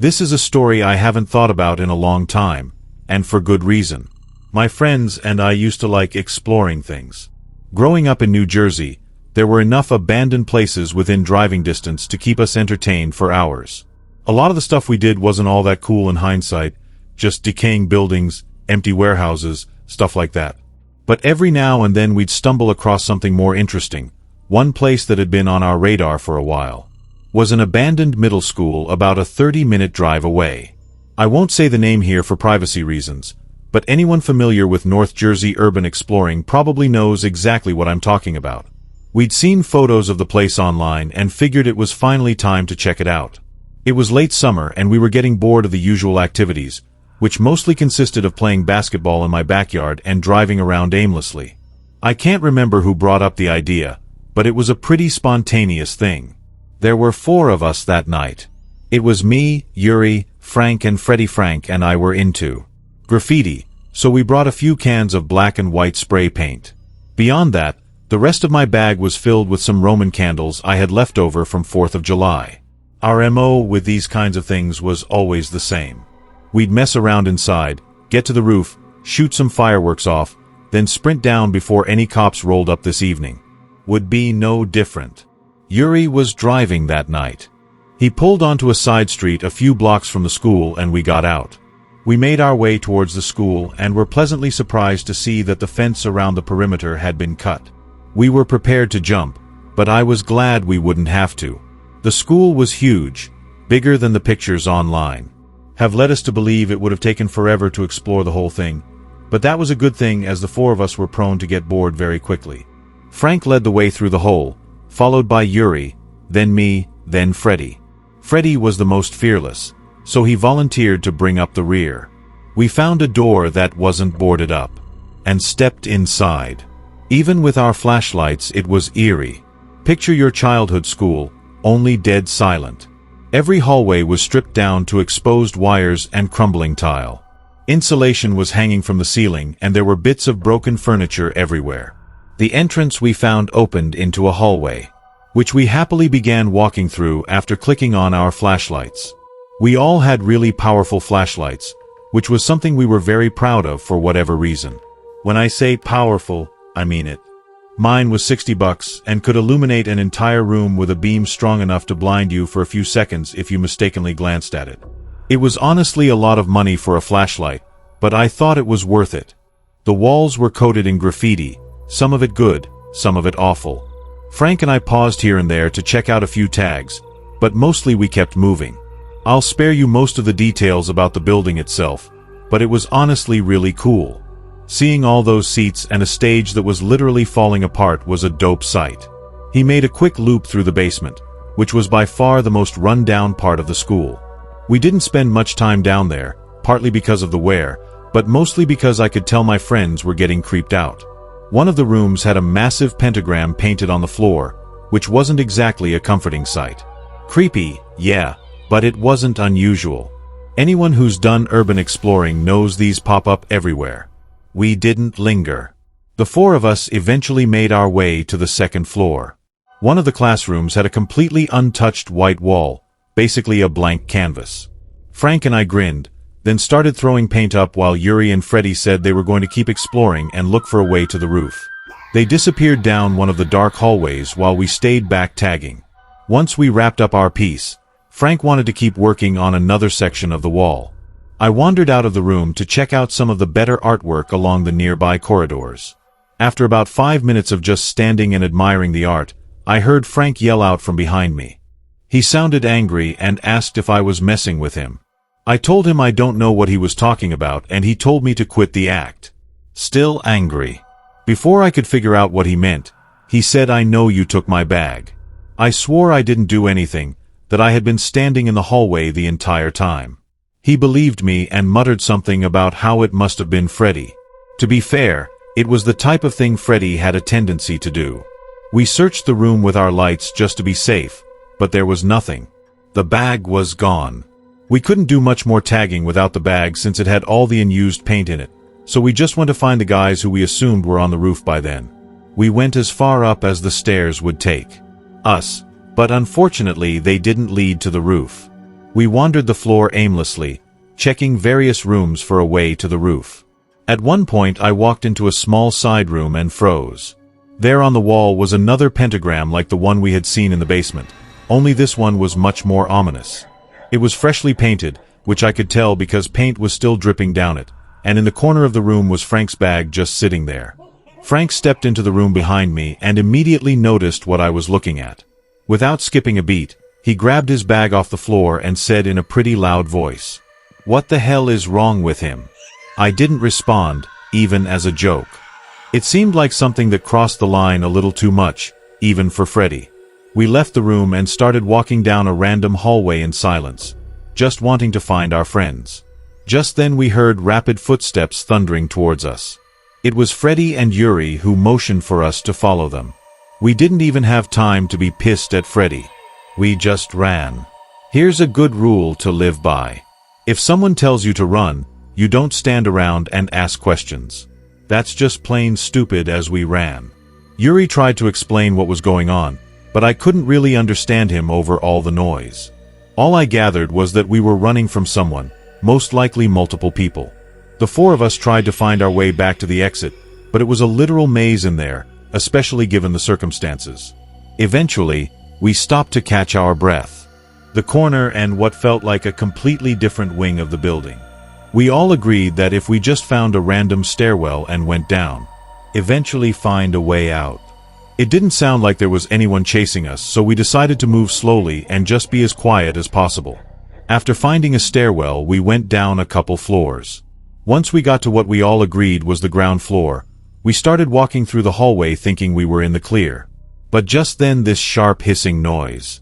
This is a story I haven't thought about in a long time, and for good reason. My friends and I used to like exploring things. Growing up in New Jersey, there were enough abandoned places within driving distance to keep us entertained for hours. A lot of the stuff we did wasn't all that cool in hindsight, just decaying buildings, empty warehouses, stuff like that. But every now and then we'd stumble across something more interesting. One place that had been on our radar for a while was an abandoned middle school about a 30-minute drive away. I won't say the name here for privacy reasons, but anyone familiar with North Jersey urban exploring probably knows exactly what I'm talking about. We'd seen photos of the place online and figured it was finally time to check it out. It was late summer and we were getting bored of the usual activities, which mostly consisted of playing basketball in my backyard and driving around aimlessly. I can't remember who brought up the idea, but it was a pretty spontaneous thing. There were 4 of us that night. It was me, Yuri, Frank and Freddie. Frank and I were into graffiti, so we brought a few cans of black and white spray paint. Beyond that, the rest of my bag was filled with some Roman candles I had left over from 4th of July. Our MO with these kinds of things was always the same. We'd mess around inside, get to the roof, shoot some fireworks off, then sprint down before any cops rolled up. This evening would be no different. Yuri was driving that night. He pulled onto a side street a few blocks from the school and we got out. We made our way towards the school and were pleasantly surprised to see that the fence around the perimeter had been cut. We were prepared to jump, but I was glad we wouldn't have to. The school was huge, bigger than the pictures online have led us to believe. It would have taken forever to explore the whole thing, but that was a good thing as the 4 of us were prone to get bored very quickly. Frank led the way through the hole, followed by Yuri, then me, then Freddie. Freddie was the most fearless, so he volunteered to bring up the rear. We found a door that wasn't boarded up, and stepped inside. Even with our flashlights, it was eerie. Picture your childhood school, only dead silent. Every hallway was stripped down to exposed wires and crumbling tile. Insulation was hanging from the ceiling and there were bits of broken furniture everywhere. The entrance we found opened into a hallway, which we happily began walking through after clicking on our flashlights. We all had really powerful flashlights, which was something we were very proud of for whatever reason. When I say powerful, I mean it. Mine was $60 and could illuminate an entire room with a beam strong enough to blind you for a few seconds if you mistakenly glanced at it. It was honestly a lot of money for a flashlight, but I thought it was worth it. The walls were coated in graffiti, some of it good, some of it awful. Frank and I paused here and there to check out a few tags, but mostly we kept moving. I'll spare you most of the details about the building itself, but it was honestly really cool. Seeing all those seats and a stage that was literally falling apart was a dope sight. He made a quick loop through the basement, which was by far the most run-down part of the school. We didn't spend much time down there, partly because of the wear, but mostly because I could tell my friends were getting creeped out. One of the rooms had a massive pentagram painted on the floor, which wasn't exactly a comforting sight. Creepy, yeah, but it wasn't unusual. Anyone who's done urban exploring knows these pop up everywhere. We didn't linger. The 4 of us eventually made our way to the 2nd floor. One of the classrooms had a completely untouched white wall, basically a blank canvas. Frank and I grinned, then started throwing paint up while Yuri and Freddie said they were going to keep exploring and look for a way to the roof. They disappeared down one of the dark hallways while we stayed back tagging. Once we wrapped up our piece, Frank wanted to keep working on another section of the wall. I wandered out of the room to check out some of the better artwork along the nearby corridors. After about 5 minutes of just standing and admiring the art, I heard Frank yell out from behind me. He sounded angry and asked if I was messing with him. I told him I don't know what he was talking about and he told me to quit the act. Still angry. Before I could figure out what he meant, he said, "I know you took my bag." I swore I didn't do anything, that I had been standing in the hallway the entire time. He believed me and muttered something about how it must have been Freddie. To be fair, it was the type of thing Freddie had a tendency to do. We searched the room with our lights just to be safe, but there was nothing. The bag was gone. We couldn't do much more tagging without the bag since it had all the unused paint in it, so we just went to find the guys who we assumed were on the roof by then. We went as far up as the stairs would take us, but unfortunately they didn't lead to the roof. We wandered the floor aimlessly, checking various rooms for a way to the roof. At one point I walked into a small side room and froze. There on the wall was another pentagram like the one we had seen in the basement, only this one was much more ominous. It was freshly painted, which I could tell because paint was still dripping down it, and in the corner of the room was Frank's bag just sitting there. Frank stepped into the room behind me and immediately noticed what I was looking at. Without skipping a beat, he grabbed his bag off the floor and said in a pretty loud voice, "What the hell is wrong with him?" I didn't respond, even as a joke. It seemed like something that crossed the line a little too much, even for Freddy. We left the room and started walking down a random hallway in silence, just wanting to find our friends. Just then we heard rapid footsteps thundering towards us. It was Freddy and Yuri who motioned for us to follow them. We didn't even have time to be pissed at Freddy. We just ran. Here's a good rule to live by. If someone tells you to run, you don't stand around and ask questions. That's just plain stupid as we ran. Yuri tried to explain what was going on, but I couldn't really understand him over all the noise. All I gathered was that we were running from someone, most likely multiple people. The four of us tried to find our way back to the exit, but it was a literal maze in there, especially given the circumstances. Eventually, we stopped to catch our breath. The corner and what felt like a completely different wing of the building. We all agreed that if we just found a random stairwell and went down, eventually find a way out. It didn't sound like there was anyone chasing us, so we decided to move slowly and just be as quiet as possible. After finding a stairwell, we went down a couple floors. Once we got to what we all agreed was the ground floor, we started walking through the hallway thinking we were in the clear. But just then this sharp hissing noise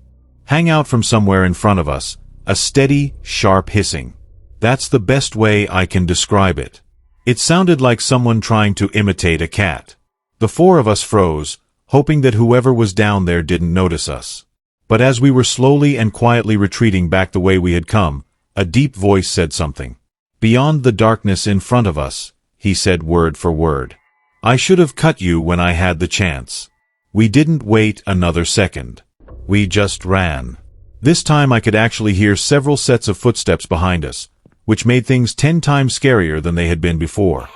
rang out from somewhere in front of us, a steady, sharp hissing. That's the best way I can describe it. It sounded like someone trying to imitate a cat. The four of us froze, hoping that whoever was down there didn't notice us. But as we were slowly and quietly retreating back the way we had come, a deep voice said something. "Beyond the darkness in front of us," he said word for word. "I should have cut you when I had the chance." We didn't wait another second. We just ran. This time I could actually hear several sets of footsteps behind us, which made things 10 times scarier than they had been before.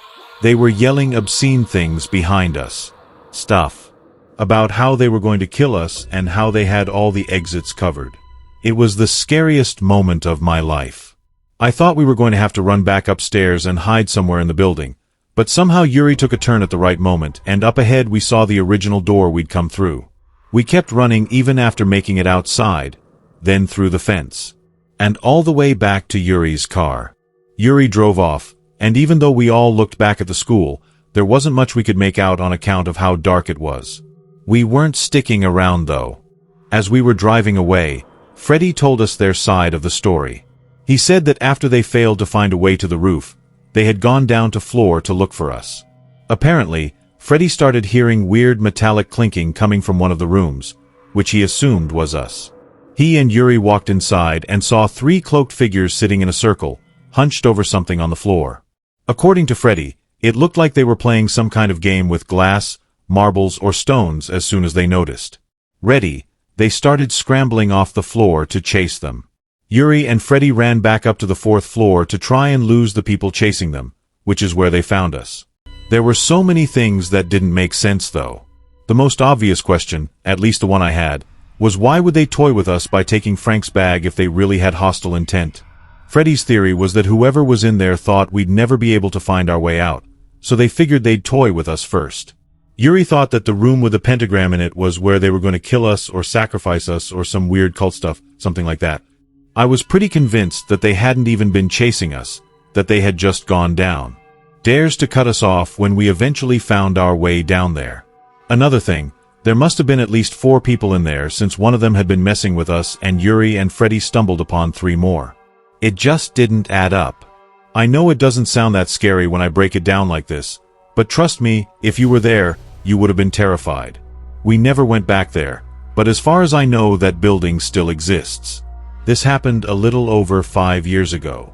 They were yelling obscene things behind us. Stuff about how they were going to kill us and how they had all the exits covered. It was the scariest moment of my life. I thought we were going to have to run back upstairs and hide somewhere in the building, but somehow Yuri took a turn at the right moment, and up ahead we saw the original door we'd come through. We kept running even after making it outside, then through the fence, and all the way back to Yuri's car. Yuri drove off, and even though we all looked back at the school, there wasn't much we could make out on account of how dark it was. We weren't sticking around though. As we were driving away, Freddy told us their side of the story. He said that after they failed to find a way to the roof, they had gone down to floor to look for us. Apparently, Freddy started hearing weird metallic clinking coming from one of the rooms, which he assumed was us. He and Yuri walked inside and saw 3 cloaked figures sitting in a circle, hunched over something on the floor. According to Freddy, it looked like they were playing some kind of game with glass, marbles, or stones as soon as they noticed. Ready, they started scrambling off the floor to chase them. Yuri and Freddy ran back up to the 4th floor to try and lose the people chasing them, which is where they found us. There were so many things that didn't make sense though. The most obvious question, at least the one I had, was why would they toy with us by taking Frank's bag if they really had hostile intent? Freddy's theory was that whoever was in there thought we'd never be able to find our way out, so they figured they'd toy with us first. Yuri thought that the room with the pentagram in it was where they were going to kill us or sacrifice us or some weird cult stuff, something like that. I was pretty convinced that they hadn't even been chasing us, that they had just gone down. Dares to cut us off when we eventually found our way down there. Another thing, there must have been at least 4 people in there since one of them had been messing with us and Yuri and Freddy stumbled upon 3 more. It just didn't add up. I know it doesn't sound that scary when I break it down like this, but trust me, if you were there, you would have been terrified. We never went back there, but as far as I know that building still exists. This happened a little over 5 years ago.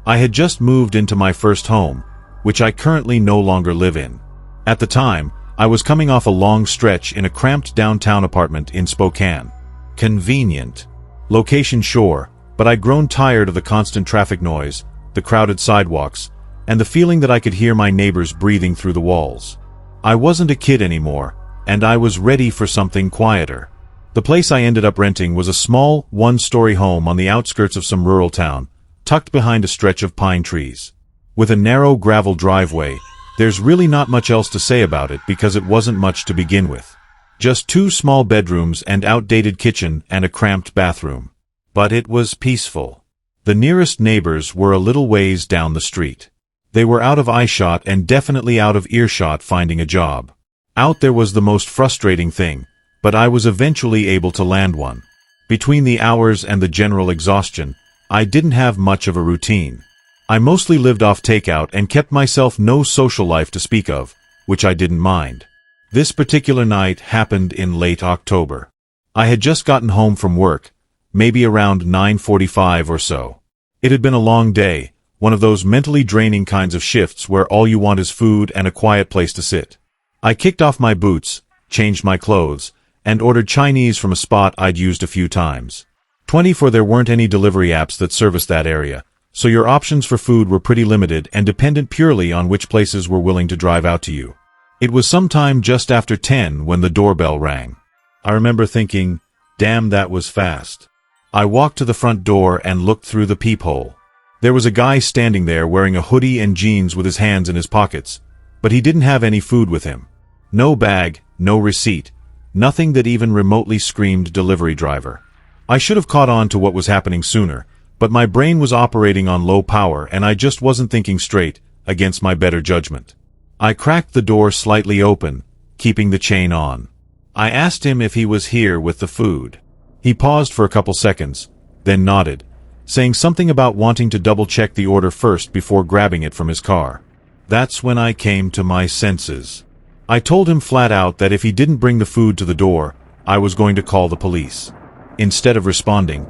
I had just moved into my first home, which I currently no longer live in. At the time, I was coming off a long stretch in a cramped downtown apartment in Spokane. Convenient. Location sure, but I'd grown tired of the constant traffic noise, the crowded sidewalks, and the feeling that I could hear my neighbors breathing through the walls. I wasn't a kid anymore, and I was ready for something quieter. The place I ended up renting was a small, one-story home on the outskirts of some rural town, tucked behind a stretch of pine trees. With a narrow gravel driveway, there's really not much else to say about it because it wasn't much to begin with. Just 2 small bedrooms, an outdated kitchen, and a cramped bathroom. But it was peaceful. The nearest neighbors were a little ways down the street. They were out of eyeshot and definitely out of earshot finding a job. Out there was the most frustrating thing, but I was eventually able to land one. Between the hours and the general exhaustion, I didn't have much of a routine. I mostly lived off takeout and kept myself no social life to speak of, which I didn't mind. This particular night happened in late October. I had just gotten home from work, maybe around 9:45 or so. It had been a long day, one of those mentally draining kinds of shifts where all you want is food and a quiet place to sit. I kicked off my boots, changed my clothes, and ordered Chinese from a spot I'd used a few times. 24 There weren't any delivery apps that serviced that area, so your options for food were pretty limited and dependent purely on which places were willing to drive out to you. It was sometime just after 10 when the doorbell rang. I remember thinking, damn, that was fast. I walked to the front door and looked through the peephole. There was a guy standing there wearing a hoodie and jeans with his hands in his pockets, but he didn't have any food with him. No bag, no receipt, nothing that even remotely screamed delivery driver. I should have caught on to what was happening sooner, but my brain was operating on low power and I just wasn't thinking straight, against my better judgment. I cracked the door slightly open, keeping the chain on. I asked him if he was here with the food. He paused for a couple seconds, then nodded, saying something about wanting to double-check the order first before grabbing it from his car. That's when I came to my senses. I told him flat out that if he didn't bring the food to the door, I was going to call the police. Instead of responding,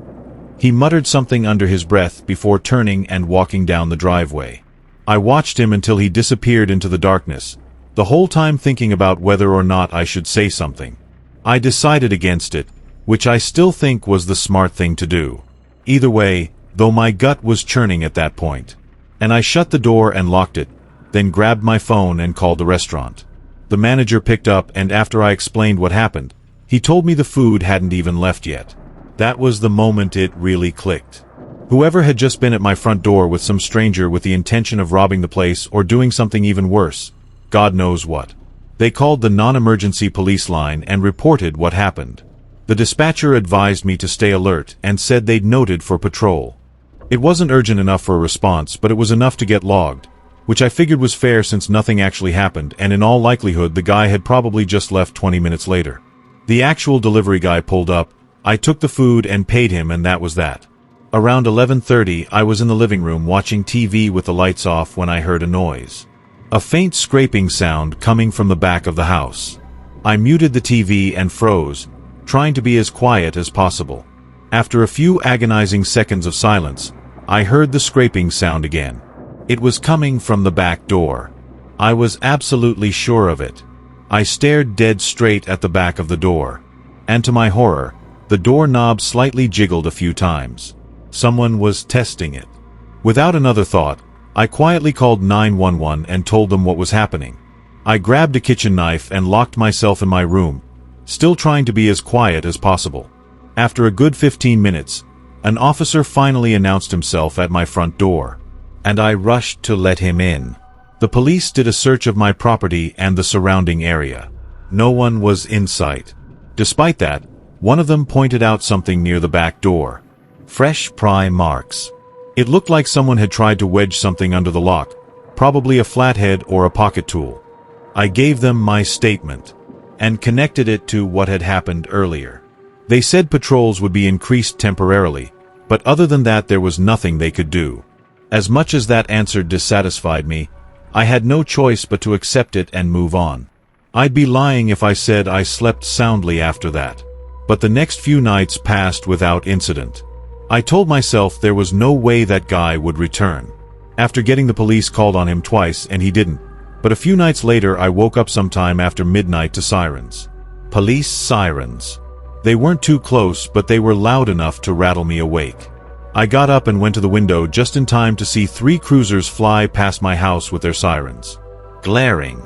he muttered something under his breath before turning and walking down the driveway. I watched him until he disappeared into the darkness, the whole time thinking about whether or not I should say something. I decided against it, which I still think was the smart thing to do. Either way, though my gut was churning at that point. And I shut the door and locked it, then grabbed my phone and called the restaurant. The manager picked up and after I explained what happened, he told me the food hadn't even left yet. That was the moment it really clicked. Whoever had just been at my front door with some stranger with the intention of robbing the place or doing something even worse, God knows what. They called the non-emergency police line and reported what happened. The dispatcher advised me to stay alert and said they'd noted for patrol. It wasn't urgent enough for a response, but it was enough to get logged, which I figured was fair since nothing actually happened, and in all likelihood the guy had probably just left 20 minutes later. The actual delivery guy pulled up, I took the food and paid him, and that was that. Around 11:30, I was in the living room watching TV with the lights off when I heard a noise. A faint scraping sound coming from the back of the house. I muted the TV and froze, trying to be as quiet as possible. After a few agonizing seconds of silence, I heard the scraping sound again. It was coming from the back door. I was absolutely sure of it. I stared dead straight at the back of the door. And to my horror, the doorknob slightly jiggled a few times. Someone was testing it. Without another thought, I quietly called 911 and told them what was happening. I grabbed a kitchen knife and locked myself in my room, still trying to be as quiet as possible. After a good 15 minutes, an officer finally announced himself at my front door, and I rushed to let him in. The police did a search of my property and the surrounding area. No one was in sight. Despite that, one of them pointed out something near the back door. Fresh pry marks. It looked like someone had tried to wedge something under the lock, probably a flathead or a pocket tool. I gave them my statement, and connected it to what had happened earlier. They said patrols would be increased temporarily, but other than that there was nothing they could do. As much as that answer dissatisfied me, I had no choice but to accept it and move on. I'd be lying if I said I slept soundly after that. But the next few nights passed without incident. I told myself there was no way that guy would return. After getting the police called on him twice and he didn't, but a few nights later I woke up sometime after midnight to sirens. Police sirens. They weren't too close, but they were loud enough to rattle me awake. I got up and went to the window just in time to see 3 cruisers fly past my house with their sirens. Glaring.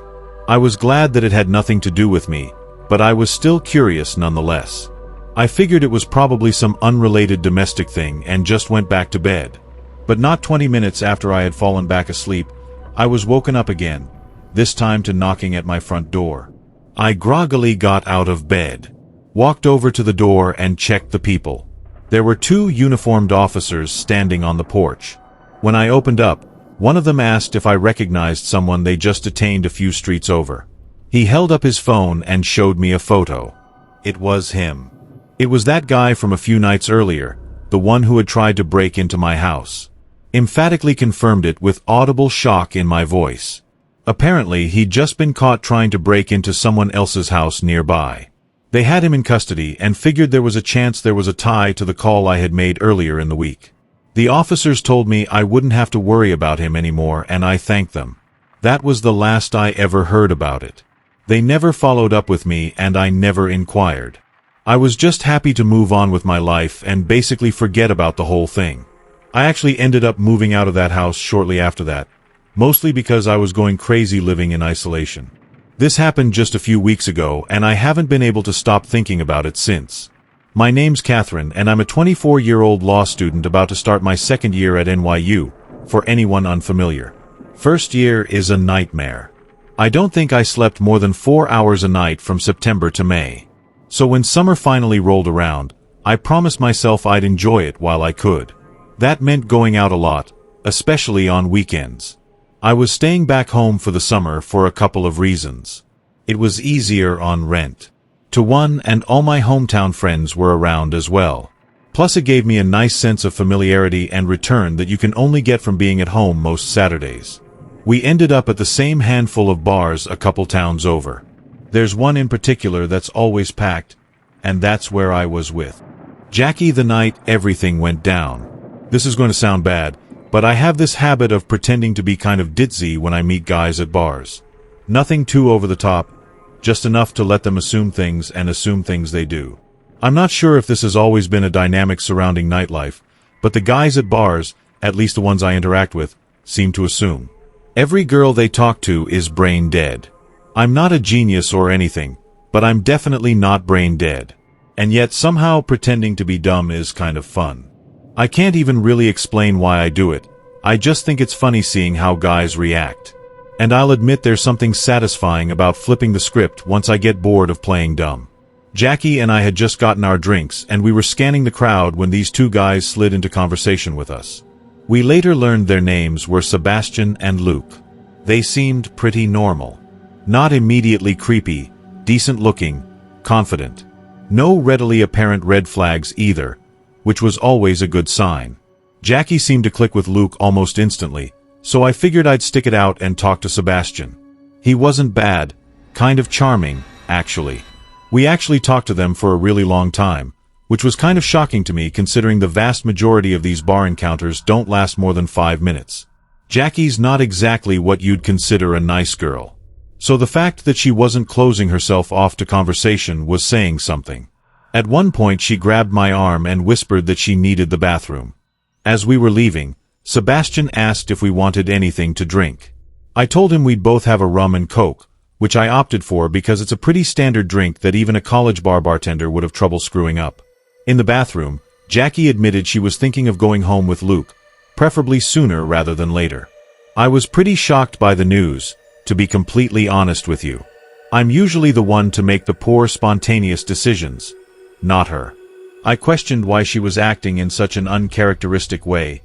I was glad that it had nothing to do with me, but I was still curious nonetheless. I figured it was probably some unrelated domestic thing and just went back to bed. But not 20 minutes after I had fallen back asleep, I was woken up again, this time to knocking at my front door. I groggily got out of bed, walked over to the door and checked the people. There were 2 uniformed officers standing on the porch. When I opened up, one of them asked if I recognized someone they just detained a few streets over. He held up his phone and showed me a photo. It was him. It was that guy from a few nights earlier, the one who had tried to break into my house. Emphatically confirmed it with audible shock in my voice. Apparently, he'd just been caught trying to break into someone else's house nearby. They had him in custody and figured there was a chance there was a tie to the call I had made earlier in the week. The officers told me I wouldn't have to worry about him anymore, and I thanked them. That was the last I ever heard about it. They never followed up with me and I never inquired. I was just happy to move on with my life and basically forget about the whole thing. I actually ended up moving out of that house shortly after that, mostly because I was going crazy living in isolation. This happened just a few weeks ago, and I haven't been able to stop thinking about it since. My name's Catherine, and I'm a 24-year-old law student about to start my 2nd year at NYU, for anyone unfamiliar. First year is a nightmare. I don't think I slept more than 4 hours a night from September to May. So when summer finally rolled around, I promised myself I'd enjoy it while I could. That meant going out a lot, especially on weekends. I was staying back home for the summer for a couple of reasons. It was easier on rent. To one, and all my hometown friends were around as well. Plus it gave me a nice sense of familiarity and return that you can only get from being at home most Saturdays. We ended up at the same handful of bars a couple towns over. There's one in particular that's always packed, and that's where I was with Jackie the night everything went down. This is going to sound bad, but I have this habit of pretending to be kind of ditzy when I meet guys at bars. Nothing too over the top, just enough to let them assume things and assume things they do. I'm not sure if this has always been a dynamic surrounding nightlife, but the guys at bars, at least the ones I interact with, seem to assume. Every girl they talk to is brain dead. I'm not a genius or anything, but I'm definitely not brain dead. And yet somehow pretending to be dumb is kind of fun. I can't even really explain why I do it. I just think it's funny seeing how guys react. And I'll admit there's something satisfying about flipping the script once I get bored of playing dumb. Jackie and I had just gotten our drinks and we were scanning the crowd when these 2 guys slid into conversation with us. We later learned their names were Sebastian and Luke. They seemed pretty normal. Not immediately creepy, decent looking, confident. No readily apparent red flags either, which was always a good sign. Jackie seemed to click with Luke almost instantly, so I figured I'd stick it out and talk to Sebastian. He wasn't bad, kind of charming, actually. We actually talked to them for a really long time, which was kind of shocking to me considering the vast majority of these bar encounters don't last more than 5 minutes. Jackie's not exactly what you'd consider a nice girl. So the fact that she wasn't closing herself off to conversation was saying something. At one point she grabbed my arm and whispered that she needed the bathroom. As we were leaving, Sebastian asked if we wanted anything to drink. I told him we'd both have a rum and coke, which I opted for because it's a pretty standard drink that even a college bar bartender would have trouble screwing up. In the bathroom, Jackie admitted she was thinking of going home with Luke, preferably sooner rather than later. I was pretty shocked by the news, to be completely honest with you. I'm usually the one to make the poor spontaneous decisions, not her. I questioned why she was acting in such an uncharacteristic way,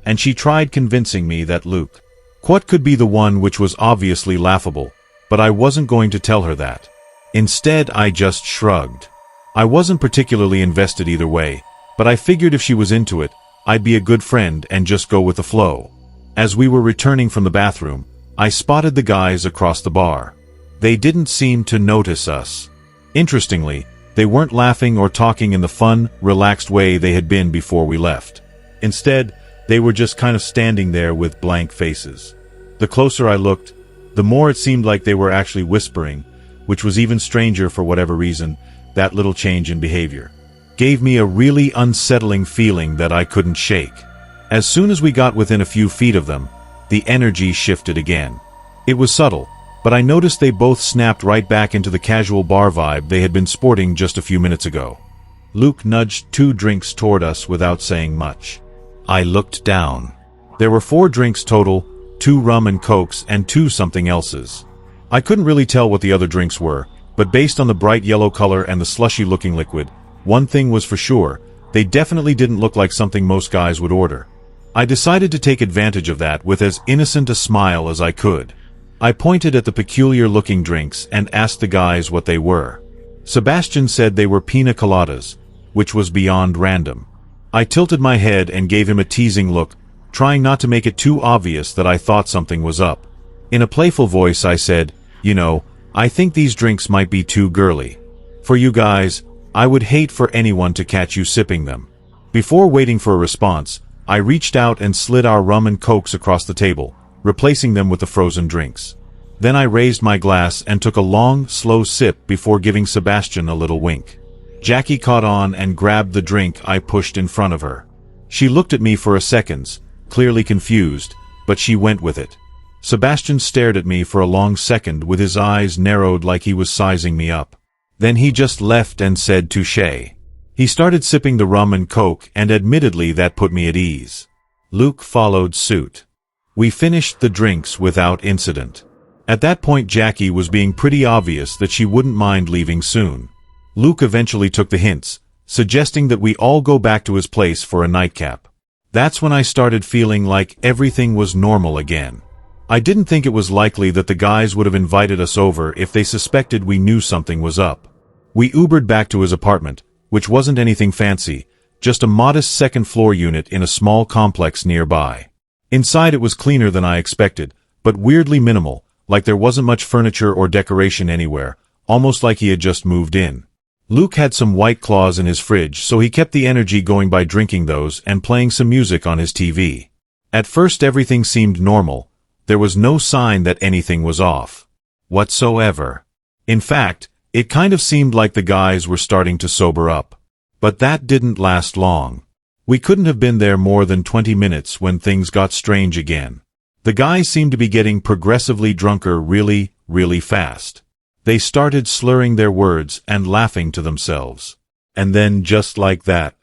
and she tried convincing me that Luke Quat could be the one, which was obviously laughable, but I wasn't going to tell her that. Instead, I just shrugged. I wasn't particularly invested either way, but I figured if she was into it, I'd be a good friend and just go with the flow. As we were returning from the bathroom, I spotted the guys across the bar. They didn't seem to notice us. Interestingly, they weren't laughing or talking in the fun, relaxed way they had been before we left. Instead, they were just kind of standing there with blank faces. The closer I looked, the more it seemed like they were actually whispering, which was even stranger for whatever reason, that little change in behavior. gave me a really unsettling feeling that I couldn't shake. As soon as we got within a few feet of them, the energy shifted again. It was subtle, but I noticed they both snapped right back into the casual bar vibe they had been sporting just a few minutes ago. Luke nudged 2 drinks toward us without saying much. I looked down. There were 4 drinks total, 2 rum and cokes and 2 something elses. I couldn't really tell what the other drinks were, but based on the bright yellow color and the slushy-looking liquid, one thing was for sure, they definitely didn't look like something most guys would order. I decided to take advantage of that with as innocent a smile as I could. I pointed at the peculiar-looking drinks and asked the guys what they were. Sebastian said they were pina coladas, which was beyond random. I tilted my head and gave him a teasing look, trying not to make it too obvious that I thought something was up. In a playful voice I said, "You know, I think these drinks might be too girly. For you guys, I would hate for anyone to catch you sipping them." Before waiting for a response, I reached out and slid our rum and cokes across the table, replacing them with the frozen drinks. Then I raised my glass and took a long, slow sip before giving Sebastian a little wink. Jackie caught on and grabbed the drink I pushed in front of her. She looked at me for a second, clearly confused, but she went with it. Sebastian stared at me for a long second with his eyes narrowed like he was sizing me up. Then he just left and said touché. He started sipping the rum and coke, and admittedly that put me at ease. Luke followed suit. We finished the drinks without incident. At that point Jackie was being pretty obvious that she wouldn't mind leaving soon. Luke eventually took the hints, suggesting that we all go back to his place for a nightcap. That's when I started feeling like everything was normal again. I didn't think it was likely that the guys would have invited us over if they suspected we knew something was up. We Ubered back to his apartment, which wasn't anything fancy, just a modest second-floor unit in a small complex nearby. Inside it was cleaner than I expected, but weirdly minimal, like there wasn't much furniture or decoration anywhere, almost like he had just moved in. Luke had some White Claws in his fridge, so he kept the energy going by drinking those and playing some music on his TV. At first everything seemed normal. There was no sign that anything was off whatsoever. In fact, it kind of seemed like the guys were starting to sober up. But that didn't last long. We couldn't have been there more than 20 minutes when things got strange again. The guys seemed to be getting progressively drunker really, really fast. They started slurring their words and laughing to themselves. And then, just like that,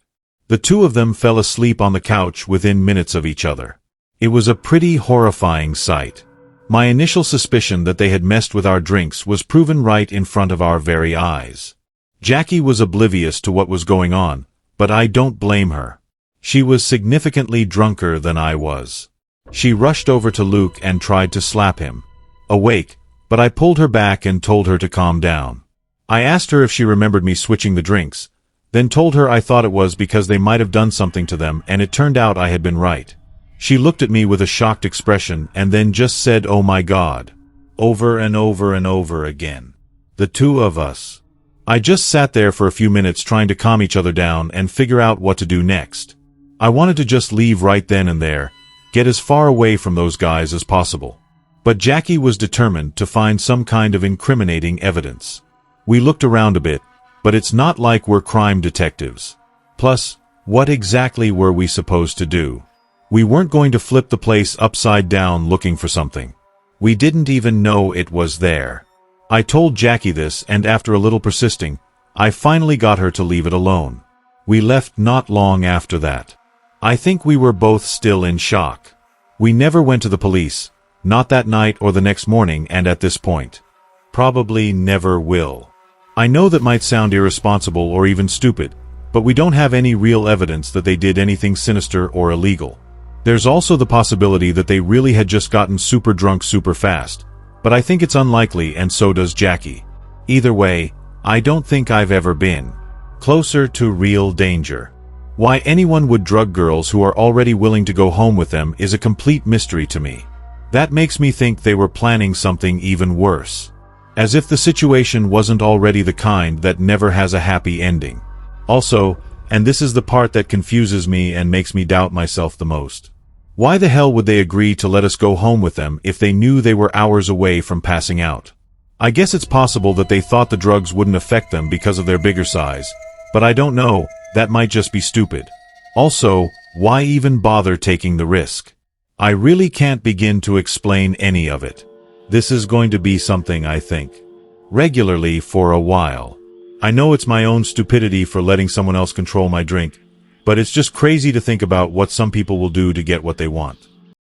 the 2 of them fell asleep on the couch within minutes of each other. It was a pretty horrifying sight. My initial suspicion that they had messed with our drinks was proven right in front of our very eyes. Jackie was oblivious to what was going on, but I don't blame her. She was significantly drunker than I was. She rushed over to Luke and tried to slap him. Awake, but I pulled her back and told her to calm down. I asked her if she remembered me switching the drinks, then told her I thought it was because they might have done something to them, and it turned out I had been right. She looked at me with a shocked expression and then just said, "Oh my God," over and over and over again. The 2 of us. I just sat there for a few minutes trying to calm each other down and figure out what to do next. I wanted to just leave right then and there, get as far away from those guys as possible. But Jackie was determined to find some kind of incriminating evidence. We looked around a bit, but it's not like we're crime detectives. Plus, what exactly were we supposed to do? We weren't going to flip the place upside down looking for something. We didn't even know it was there. I told Jackie this, and after a little persisting, I finally got her to leave it alone. We left not long after that. I think we were both still in shock. We never went to the police, not that night or the next morning, and at this point, probably never will. I know that might sound irresponsible or even stupid, but we don't have any real evidence that they did anything sinister or illegal. There's also the possibility that they really had just gotten super drunk super fast, but I think it's unlikely, and so does Jackie. Either way, I don't think I've ever been closer to real danger. Why anyone would drug girls who are already willing to go home with them is a complete mystery to me. That makes me think they were planning something even worse. As if the situation wasn't already the kind that never has a happy ending. Also, and this is the part that confuses me and makes me doubt myself the most, why the hell would they agree to let us go home with them if they knew they were hours away from passing out? I guess it's possible that they thought the drugs wouldn't affect them because of their bigger size, but I don't know, That might just be stupid. Also, why even bother taking the risk? I really can't begin to explain any of it. This is going to be something I think regularly for a while. I know it's my own stupidity for letting someone else control my drink, but it's just crazy to think about what some people will do to get what they want.